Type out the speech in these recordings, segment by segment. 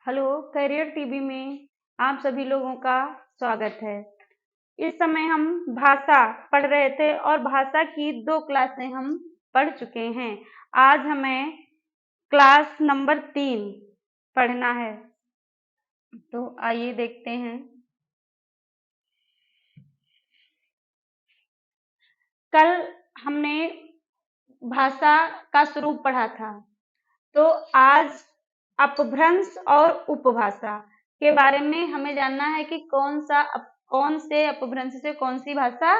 Hello, career TV में आप सभी लोगों का स्वागत है। इस समय हम भाषा पढ़ रहे थे और भाषा की 2 क्लासें हम पढ़ चुके हैं। आज हमें क्लास नंबर 3 पढ़ना है। तो आइए देखते हैं। कल हमने भाषा का स्वरूप पढ़ा था, तो आज अपभ्रंश और उपभाषा के बारे में हमें जानना है कि कौन से अपभ्रंश से कौन सी भाषा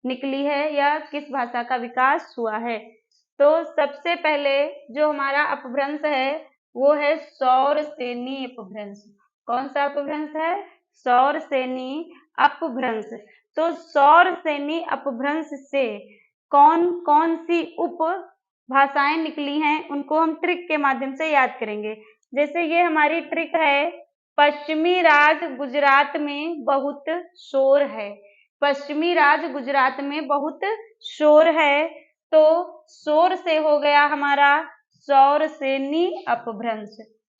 निकली है या किस भाषा का विकास हुआ है। तो सबसे पहले जो हमारा अपभ्रंश है वो है सौरसेनी अपभ्रंश। कौन सा अपभ्रंश है? सौरसेनी अपभ्रंश। तो सौरसेनी अपभ्रंश से कौन कौन सी उप भाषाएं निकली हैं उनको हम ट्रिक के माध्यम से याद करेंगे। जैसे ये हमारी ट्रिक है, पश्चिमी राज्य गुजरात में बहुत शोर है। पश्चिमी राज्य गुजरात में बहुत शोर है, तो शोर से हो गया हमारा सौरसेनी अपभ्रंश।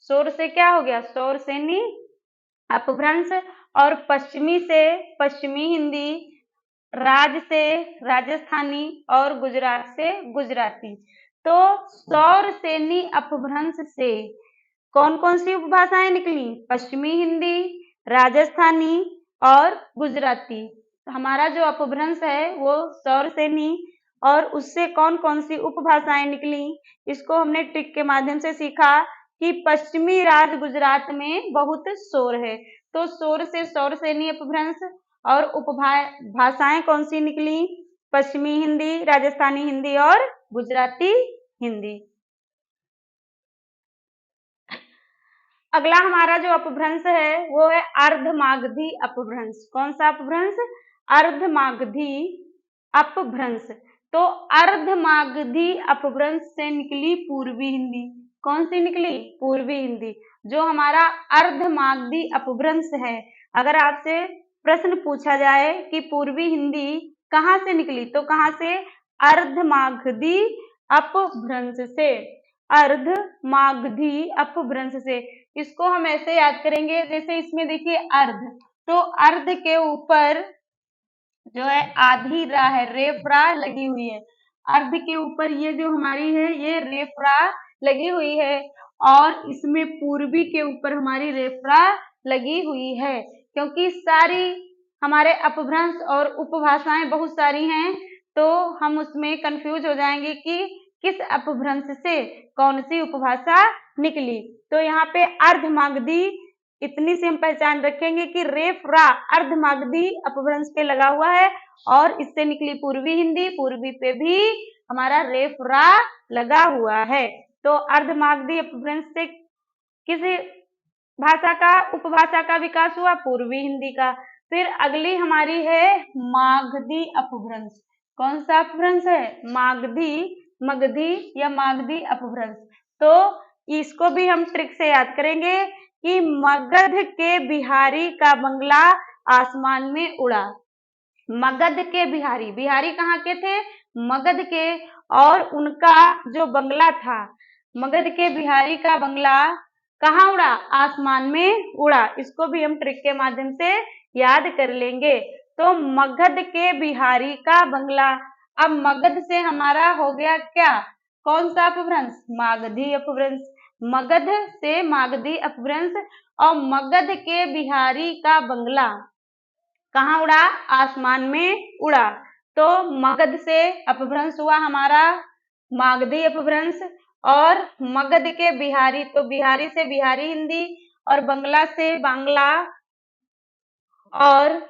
शोर से क्या हो गया? सौरसेनी अपभ्रंश। और पश्चिमी से पश्चिमी हिंदी, राज से राजस्थानी और गुजरात से गुजराती। तो सौरसेनी अपभ्रंश से कौन कौन सी उपभाषाएं निकली? पश्चिमी हिंदी, राजस्थानी और गुजराती। हमारा जो अपभ्रंश है वो सौरसेनी, और उससे कौन कौन सी उपभाषाएं निकली इसको हमने ट्रिक के माध्यम से सीखा कि पश्चिमी राज्य गुजरात में बहुत शोर है। तो शोर से सौरसेनी अपभ्रंश, और उपभाषाएं कौन सी निकली? पश्चिमी हिंदी, राजस्थानी हिंदी और गुजराती हिंदी। अगला हमारा जो अपभ्रंश है वो है अर्धमागधी अपभ्रंश। कौन सा अपभ्रंश? अर्धमागधी अपभ्रंश। तो अर्धमागधी अपभ्रंश से निकली पूर्वी हिंदी। कौन सी निकली? पूर्वी हिंदी। जो हमारा अर्धमागधी अपभ्रंश है, अगर आपसे प्रश्न पूछा जाए कि पूर्वी हिंदी कहाँ से निकली, तो कहाँ से? अर्धमागधी अपभ्रंश से। अर्धमागधी अपभ्रंश से। इसको हम ऐसे याद करेंगे, जैसे इसमें देखिए अर्ध, तो अर्ध के ऊपर जो है आधी रा है, रेफ रा लगी हुई है। अर्ध के ऊपर ये जो हमारी है ये रेफ रा लगी हुई है, और इसमें पूर्वी के ऊपर हमारी रेफ रा लगी हुई है। क्योंकि सारी हमारे अपभ्रंश और उपभाषाएं बहुत सारी हैं, तो हम उसमें कंफ्यूज हो जाएंगे कि किस अपभ्रंश से कौन सी उपभाषा निकली। तो यहाँ पे अर्धमागधी, इतनी सी हम पहचान रखेंगे कि रेफ रा अर्धमागधी अपभ्रंश पे लगा हुआ है, और इससे निकली पूर्वी हिंदी, पूर्वी पे भी हमारा रेफ रा लगा हुआ है। तो अर्धमागधी अपभ्रंश से किस भाषा का, उपभाषा का विकास हुआ? पूर्वी हिंदी का। फिर अगली हमारी है मागधी अपभ्रंश। कौन सा अपभ्रंश है? मागधी, मगधी या मागधी अपभ्रंश। तो इसको भी हम ट्रिक से याद करेंगे कि मगध के बिहारी का बंगला आसमान में उड़ा। मगध के बिहारी, बिहारी कहाँ के थे? मगध के, और उनका जो बंगला था, मगध के बिहारी का बंगला कहाँ उड़ा? आसमान में उड़ा। इसको भी हम ट्रिक के माध्यम से याद कर लेंगे। तो मगध के बिहारी का बंगला। अब मगध से हमारा हो गया क्या? कौन सा अपभ्रंश? मागधी अपभ्रंश। मगध से मागधी अपभ्रंश, और मगध के बिहारी का बंगला कहाँ उड़ा? आसमान में उड़ा। तो मगध से अपभ्रंश हुआ हमारा मागधी अपभ्रंश, और मगध के बिहारी, तो बिहारी से बिहारी हिंदी, और बंगला से बांग्ला, और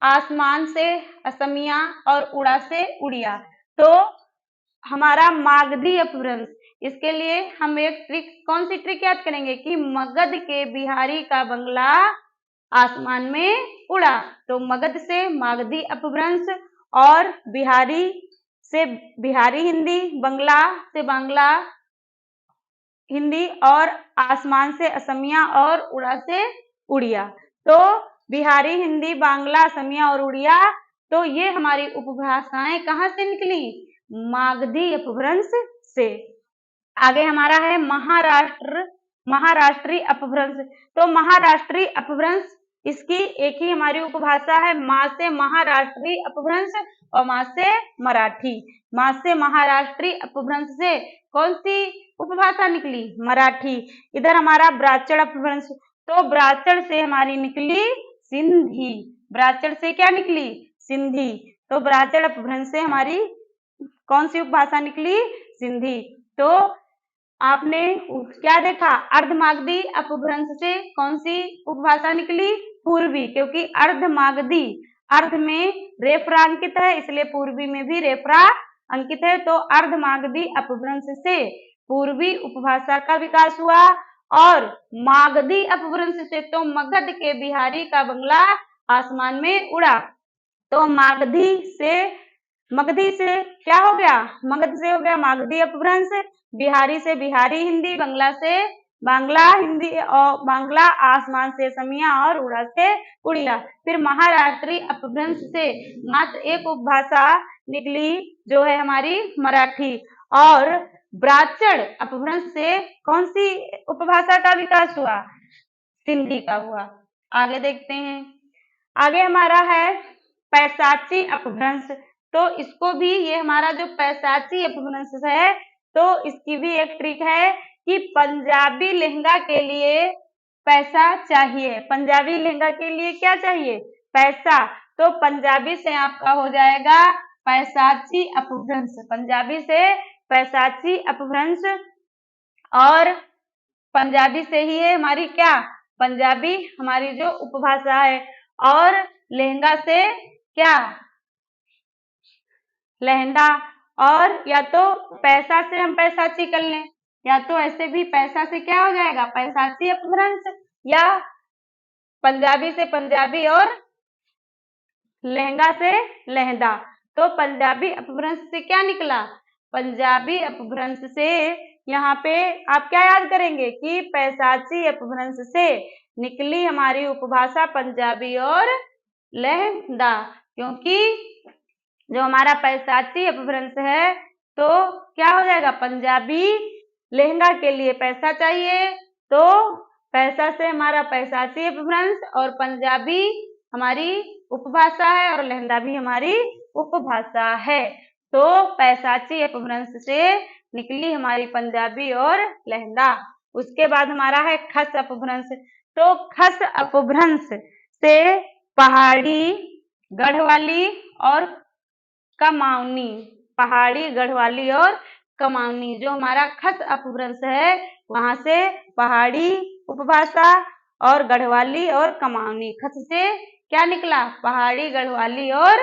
आसमान से असमिया, और उड़ा से उड़िया। तो हमारा मागधी अपभ्रंश, इसके लिए हम एक ट्रिक, कौन सी ट्रिक याद करेंगे कि मगध के बिहारी का बंगला आसमान में उड़ा। तो मगध से मागधी अपभ्रंश, और बिहारी से बिहारी हिंदी, बंगला से बांग्ला हिंदी, और आसमान से असमिया, और उड़ा से उड़िया। तो बिहारी हिंदी, बांग्ला, असमिया और उड़िया, तो ये हमारी उपभाषाएं कहाँ से निकली? मागधी अपभ्रंश से। आगे हमारा है महाराष्ट्र महाराष्ट्रीय अपभ्रंश। तो महाराष्ट्रीय अपभ्रंश इसकी एक ही हमारी उपभाषा है, माँ से महाराष्ट्रीय अपभ्रंश और माँ से मराठी। माँ से महाराष्ट्रीय अपभ्रंश से कौन सी उपभाषा निकली? मराठी। इधर हमारा ब्राह्मण अपभ्रंश, तो ब्राह्मण से हमारी निकली सिंधी। ब्राह्मण से क्या निकली? सिंधी। तो ब्राह्मण अपभ्रंश से हमारी कौन सी उपभाषा निकली? सिंधी। तो आपने क्या देखा? अर्धमागधी अपभ्रंश से कौन सी उपभाषा निकली? पूर्वी, क्योंकि अर्धमागधी अर्ध में रेफरा अंकित है, इसलिए पूर्वी में भी रेफरा अंकित है। तो अर्धमागधी अपभ्रंश से पूर्वी उपभाषा का विकास हुआ और मागधी अपभ्रंश से तो मगध के बिहारी का बंगला आसमान में उड़ा। तो मगधी से क्या हो गया? मगध से हो गया मागधी अपभ्रंश, बिहारी से बिहारी हिंदी, बंगला से बांग्ला हिंदी और बांग्ला आसमान से समिया और उड़ा से उड़िया। फिर महाराष्ट्रीय अपभ्रंश से मात्र एक उपभाषा निकली जो है हमारी मराठी, और ब्राह्मण अपभ्रंश से कौन सी उपभाषा का विकास हुआ? सिंधी का हुआ। आगे देखते हैं। आगे हमारा है पैशाची अपभ्रंश। तो इसको भी, ये हमारा जो पैशाची अपभ्रंश है, तो इसकी भी एक ट्रिक है कि पंजाबी लहंगा के लिए पैसा चाहिए। पंजाबी लहंगा के लिए क्या चाहिए? पैसा। तो पंजाबी से आपका हो जाएगा पैशाची अपभ्रंश। पंजाबी से पैशाची अपभ्रंश, और पंजाबी से ही है हमारी क्या? पंजाबी हमारी जो उपभाषा है। और लहंगा से क्या? लहंगा। और या तो पैसा से हम पैसाची कर लें, या तो ऐसे भी पैसा से क्या हो जाएगा? पैसाची अपभ्रंश, या पंजाबी से पंजाबी और लहंगा से लहंदा। तो पंजाबी अपभ्रंश से क्या निकला? पंजाबी अपभ्रंश से यहाँ पे आप क्या याद करेंगे कि पैशाची अपभ्रंश से निकली हमारी उपभाषा पंजाबी और लहंदा, क्योंकि जो हमारा पैशाची अपभ्रंश है तो क्या हो जाएगा? पंजाबी लहंगा के लिए पैसा चाहिए, तो पैसा से हमारा पैशाची अपभ्रंश, और पंजाबी हमारी उपभाषा है और लहंदा भी हमारी उपभाषा है। तो पैशाची अपभ्रंश से निकली हमारी पंजाबी और लहंदा। उसके बाद हमारा है खस अपभ्रंश। तो खस अपभ्रंश से पहाड़ी, गढ़वाली और कमाऊनी, पहाड़ी, गढ़वाली और कमाऊनी, जो हमारा खस अपभ्रंश है वहां से पहाड़ी उपभाषा और गढ़वाली और कमाऊनी। खस से क्या निकला? पहाड़ी, गढ़वाली और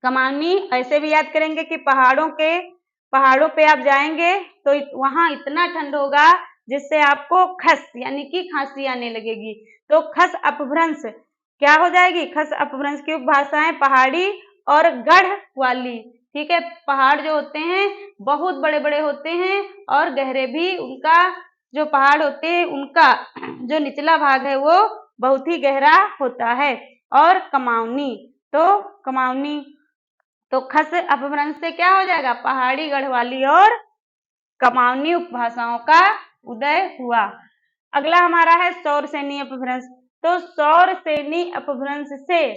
कमाऊनी। ऐसे भी याद करेंगे कि पहाड़ों पे आप जाएंगे तो वहां इतना ठंड होगा जिससे आपको खस यानी कि खांसी आने लगेगी। तो खस अपभ्रंश क्या हो जाएगी? खस अपभ्रंश की उपभाषाएं पहाड़ी और गढ़वाली। ठीक है, पहाड़ जो होते हैं बहुत बड़े बड़े होते हैं और गहरे भी। उनका जो पहाड़ होते हैं उनका जो निचला भाग है वो बहुत ही गहरा होता है। और कमाऊनी, तो कमाऊनी, तो खस अपभ्रंश से क्या हो जाएगा? पहाड़ी, गढ़वाली और कमाऊनी उपभाषाओं का उदय हुआ। अगला हमारा है सौरसेनी अपभ्रंश। तो सौरसेनी अपभ्रंश से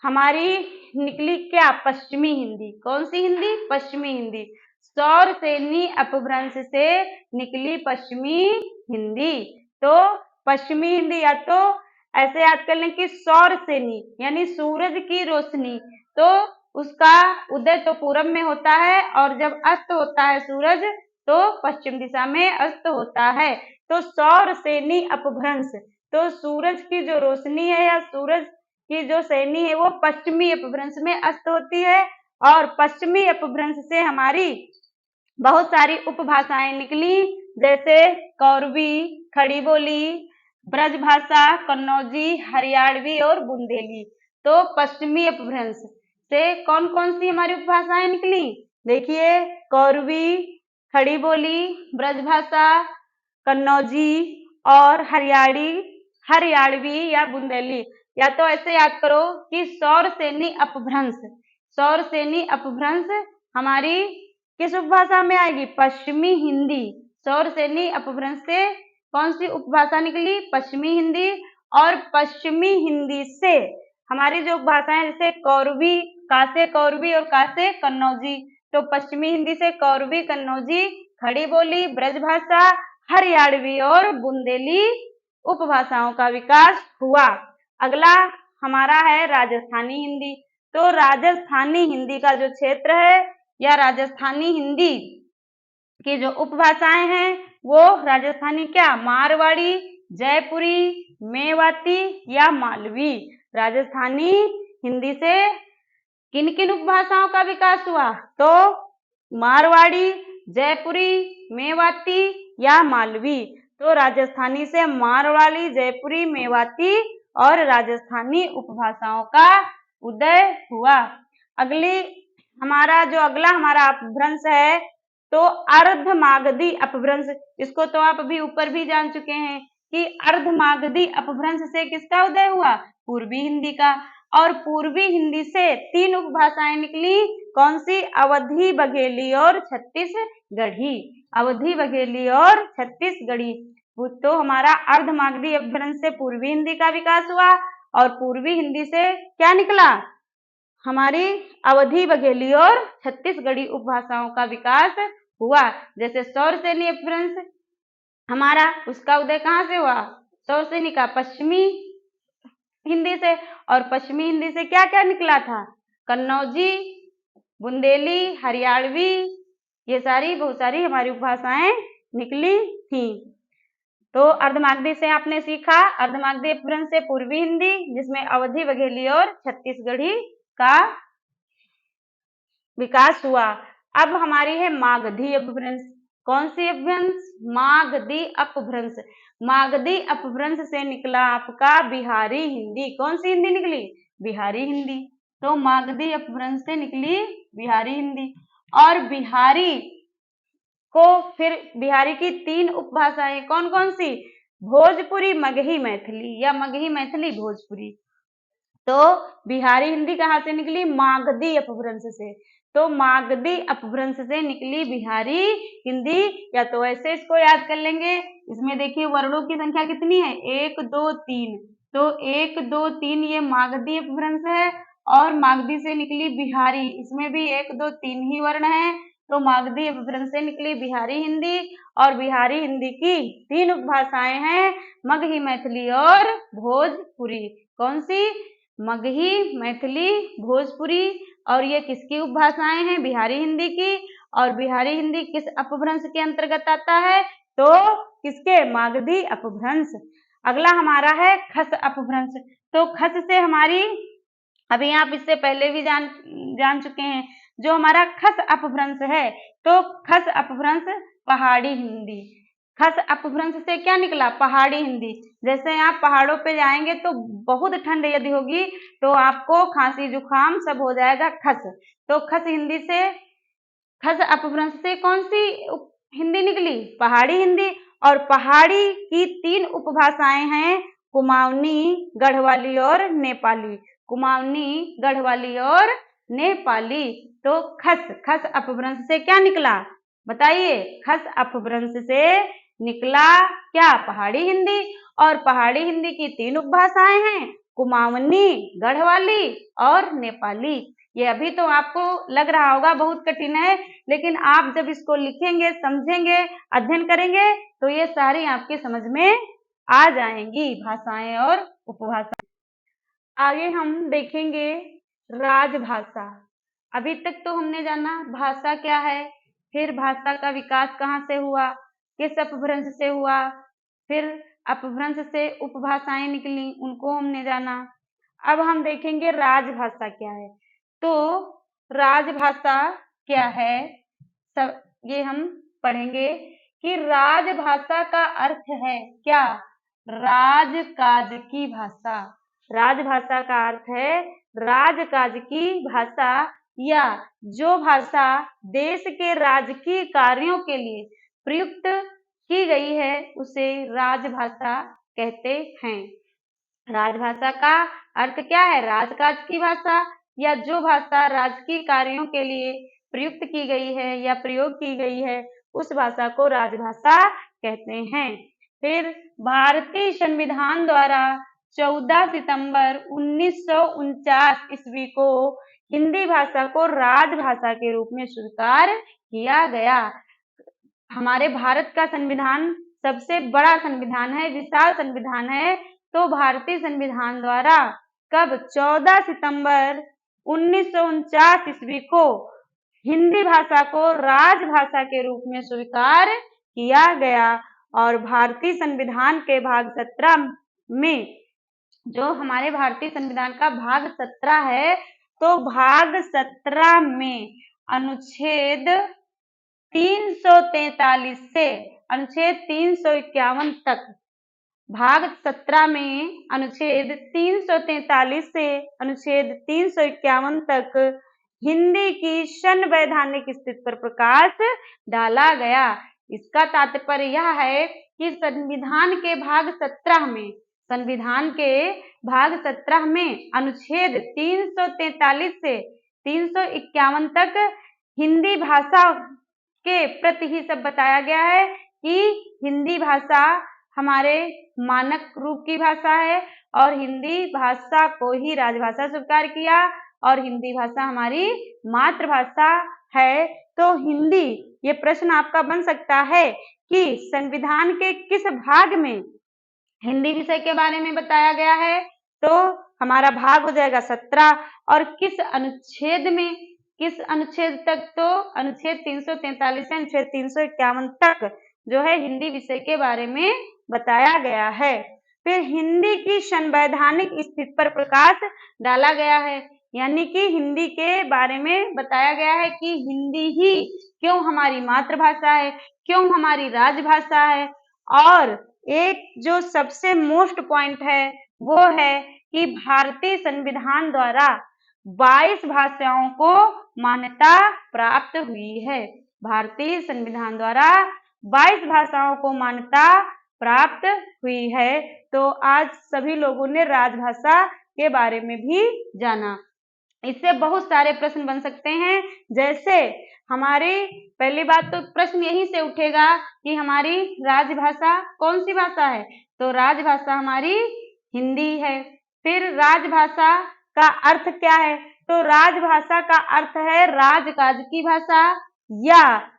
हमारी निकली क्या? पश्चिमी हिंदी। कौन सी हिंदी? पश्चिमी हिंदी। सौरसेनी अपभ्रंश से निकली पश्चिमी हिंदी। तो पश्चिमी हिंदी, या तो ऐसे याद कर लें कि सौरसेनी यानी सूरज की रोशनी, तो उसका उदय तो पूरब में होता है और जब अस्त होता है सूरज तो पश्चिम दिशा में अस्त होता है। तो सौरसेनी अपभ्रंश, तो सूरज की जो रोशनी है या सूरज की जो सेनी है वो पश्चिमी अपभ्रंश में अस्त होती है। और पश्चिमी अपभ्रंश से हमारी बहुत सारी उपभाषाएं निकली, जैसे कौरवी, खड़ी बोली, ब्रजभाषा, कन्नौजी, हरियाणवी और बुंदेली। तो पश्चिमी अपभ्रंश से कौन कौन सी हमारी उपभाषाएं निकली? देखिए, कौरवी, खड़ी बोली, ब्रजभाषा, कन्नौजी और हरियाणवी या बुंदेली। या तो ऐसे याद करो कि सौरसेनी अपभ्रंश हमारी किस उपभाषा में आएगी? पश्चिमी हिंदी। सौरसेनी अपभ्रंश से कौन सी उपभाषा निकली? पश्चिमी हिंदी। और पश्चिमी हिंदी से हमारी जो भाषाएं जैसे कौरवी, का से कौरवी और का से कन्नौजी, तो पश्चिमी हिंदी से कौरवी, कन्नौजी, खड़ी बोली, ब्रजभाषा, हरियाणवी और बुंदेली उपभाषाओं का विकास हुआ। अगला हमारा है राजस्थानी हिंदी। तो राजस्थानी हिंदी का जो क्षेत्र है या राजस्थानी हिंदी की जो उपभाषाएं हैं वो राजस्थानी क्या? मारवाड़ी, जयपुरी, मेवाती या मालवी। राजस्थानी हिंदी से किन किन उपभाषाओं का विकास हुआ? तो मारवाड़ी, जयपुरी, मेवाती या मालवी। तो राजस्थानी से मारवाड़ी, जयपुरी, मेवाती और राजस्थानी उपभाषाओं का उदय हुआ। अगला हमारा अपभ्रंश है तो अर्धमागधी अपभ्रंश। इसको तो आप अभी ऊपर भी जान चुके हैं कि अर्धमागधी अपभ्रंश से किसका उदय हुआ? पूर्वी हिंदी का। और पूर्वी हिंदी से 3 उपभाषाएं निकली। कौन सी? अवधी बघेली और छत्तीसगढ़ी। अवधी बघेली और छत्तीसगढ़ी। तो हमारा अर्धमागधी अपभ्रंश से पूर्वी हिंदी का विकास हुआ और पूर्वी हिंदी से क्या निकला? हमारी अवधी बघेली और छत्तीसगढ़ी उपभाषाओं का विकास हुआ। जैसे सौरसेनी अपभ्रंश हमारा, उसका उदय कहाँ से हुआ? सौरसेनी का पश्चिमी हिंदी से। और पश्चिमी हिंदी से क्या क्या निकला था? कन्नौजी, बुंदेली, हरियाणवी, ये बहुत सारी हमारी उपभाषाएं निकली थी। तो अर्धमागधी से आपने सीखा अर्धमागधी अपभ्रंश से पूर्वी हिंदी जिसमें अवधी बघेली और छत्तीसगढ़ी का विकास हुआ। अब हमारी है मागधी अपभ्रंश। कौन सी अपभ्रंश? मागधी अपभ्रंश। मागधी अपभ्रंश से निकला आपका बिहारी हिंदी। कौन सी हिंदी निकली? बिहारी हिंदी। तो मागधी अपभ्रंश से निकली बिहारी हिंदी। और बिहारी की 3 उपभाषाएं कौन कौन सी? भोजपुरी, मगही, मैथिली या मगही, मैथिली, भोजपुरी। तो बिहारी हिंदी कहाँ से निकली? मागधी अपभ्रंश से। तो मागधी अपभ्रंश से निकली बिहारी हिंदी। या तो ऐसे इसको याद कर लेंगे। इसमें देखिए वर्णों की संख्या कितनी है? 1 2 3। तो 1 2 3 ये मागधी अपभ्रंश है और मागधी से निकली बिहारी। इसमें भी 1 2 3 ही वर्ण है। तो मागधी अपभ्रंश से निकली बिहारी हिंदी। और बिहारी हिंदी की 3 उपभाषाएं हैं, मगही, मैथिली और भोजपुरी। कौन सी? मगही, मैथिली, भोजपुरी। और ये किसकी उपभाषाएं हैं? बिहारी हिंदी की। और बिहारी हिंदी किस अपभ्रंश के अंतर्गत आता है? तो किसके? मागधी अपभ्रंश। अगला हमारा है खस अपभ्रंश। तो खस से हमारी, अभी आप इससे पहले भी जान चुके हैं, जो हमारा खस अपभ्रंश है तो खस अपभ्रंश पहाड़ी हिंदी। खस अपभ्रंश से क्या निकला? पहाड़ी हिंदी। जैसे आप पहाड़ों पे जाएंगे तो बहुत ठंड यदि होगी तो आपको खांसी जुकाम सब हो जाएगा। खस, तो खस हिंदी से, खस अपभ्रंश से कौन सी हिंदी निकली? पहाड़ी हिंदी। और पहाड़ी की 3 उपभाषाएं हैं, कुमाऊनी, गढ़वाली और नेपाली। कुमाऊनी, गढ़वाली और नेपाली। तो खस अपभ्रंश से क्या निकला? बताइए। खस अपभ्रंश से निकला क्या? पहाड़ी हिंदी। और पहाड़ी हिंदी की 3 उपभाषाएं हैं, कुमाऊनी, गढ़वाली और नेपाली। ये अभी तो आपको लग रहा होगा बहुत कठिन है, लेकिन आप जब इसको लिखेंगे, समझेंगे, अध्ययन करेंगे तो ये सारी आपके समझ में आ जाएंगी, भाषाएं और उपभाषाएं। आगे हम देखेंगे राजभाषा। अभी तक तो हमने जाना भाषा क्या है, फिर भाषा का विकास कहाँ से हुआ, किस अपभ्रंश से हुआ, फिर अपभ्रंश से उपभाषाएं निकली, उनको हमने जाना। अब हम देखेंगे राजभाषा क्या है। तो राजभाषा क्या है, सब ये हम पढ़ेंगे कि राजभाषा का अर्थ है क्या? राजकाज की भाषा। राजभाषा का अर्थ है राजकाज की भाषा, या जो भाषा देश के राजकीय कार्यों के लिए प्रयुक्त की गई है उसे राजभाषा कहते हैं। राजभाषा का अर्थ क्या है? राजकाज की भाषा, या जो भाषा राजकीय कार्यों के लिए प्रयुक्त की गई है या प्रयोग की गई है उस भाषा को राजभाषा कहते हैं। फिर भारतीय संविधान द्वारा 14 सितंबर 1949 ईस्वी को हिंदी भाषा को राजभाषा के रूप में स्वीकार किया गया। हमारे भारत का संविधान सबसे बड़ा संविधान है, विशाल संविधान है, तो भारतीय संविधान द्वारा कब 14 सितंबर 1949 ईस्वी को हिंदी भाषा को राजभाषा के रूप में स्वीकार किया गया। और भारतीय संविधान के भाग 17 में, जो हमारे भारतीय संविधान का भाग 17 है, तो भाग 17 में अनुच्छेद 343 से अनुच्छेद 351 तक, भाग 17 में अनुच्छेद 343 से अनुच्छेद 351 तक हिंदी की संवैधानिक स्थिति पर प्रकाश डाला गया। इसका तात्पर्य यह है कि संविधान के भाग 17 में, संविधान के भाग 17 में अनुच्छेद 343 से 351 तक हिंदी भाषा के प्रति ही सब बताया गया है कि हिंदी भाषा हमारे मानक रूप की भाषा है और हिंदी भाषा को ही राजभाषा स्वीकार किया और हिंदी भाषा हमारी मातृभाषा है। तो हिंदी, ये प्रश्न आपका बन सकता है कि संविधान के किस भाग में हिंदी विषय के बारे में बताया गया है, तो हमारा भाग हो जाएगा 17 और किस अनुच्छेद में, किस अनुच्छेद तक, तो अनुच्छेद 343 से अनुच्छेद 351 तक जो है हिंदी विषय के बारे में बताया गया है। फिर हिंदी की संवैधानिक स्थिति पर प्रकाश डाला गया है, यानी कि हिंदी के बारे में बताया गया है कि हिंदी ही क्यों हमारी मातृभाषा है, क्यों हमारी राजभाषा है। और एक जो सबसे मोस्ट पॉइंट है वो है कि भारतीय संविधान द्वारा 22 भाषाओं को मान्यता प्राप्त हुई है। भारतीय संविधान द्वारा 22 भाषाओं को मान्यता प्राप्त हुई है। तो आज सभी लोगों ने राजभाषा के बारे में भी जाना। इससे बहुत सारे प्रश्न बन सकते हैं, जैसे हमारी पहली बात तो प्रश्न यहीं से उठेगा कि हमारी राजभाषा कौन सी भाषा है, तो राजभाषा हमारी हिंदी है। फिर राजभाषा का अर्थ क्या है, तो राजभाषा का अर्थ है राजकाज की भाषा, या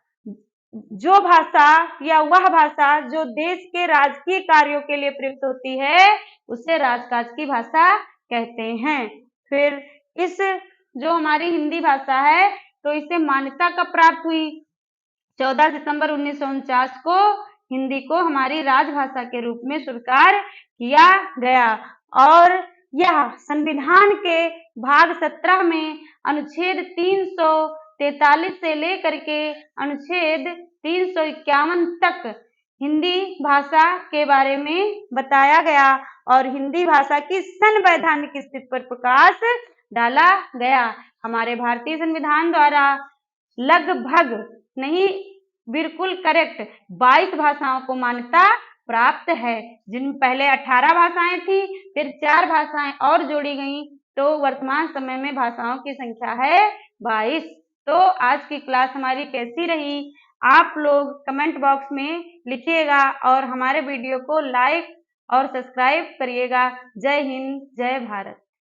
जो भाषा या वह भाषा जो देश के राजकीय कार्यों के लिए प्रयुक्त होती है उसे राजकाज की भाषा कहते हैं। फिर इस जो हमारी हिंदी भाषा है तो इसे मान्यता कब प्राप्त हुई, 14 सितंबर 1949 को हिंदी को हमारी राजभाषा के रूप में स्वीकार किया गया। और यह संविधान के भाग 17 में अनुच्छेद 343 से लेकर के अनुच्छेद 351 तक हिंदी भाषा के बारे में बताया गया और हिंदी भाषा की संवैधानिक स्थिति पर प्रकाश डाला गया। हमारे भारतीय संविधान द्वारा लगभग नहीं, बिल्कुल करेक्ट 22 भाषाओं को मान्यता प्राप्त है, जिन पहले 18 भाषाएं थी, फिर 4 भाषाएं और जोड़ी गई, तो वर्तमान समय में भाषाओं की संख्या है 22। तो आज की क्लास हमारी कैसी रही, आप लोग कमेंट बॉक्स में लिखिएगा और हमारे वीडियो को लाइक और सब्सक्राइब करिएगा। जय हिंद, जय भारत।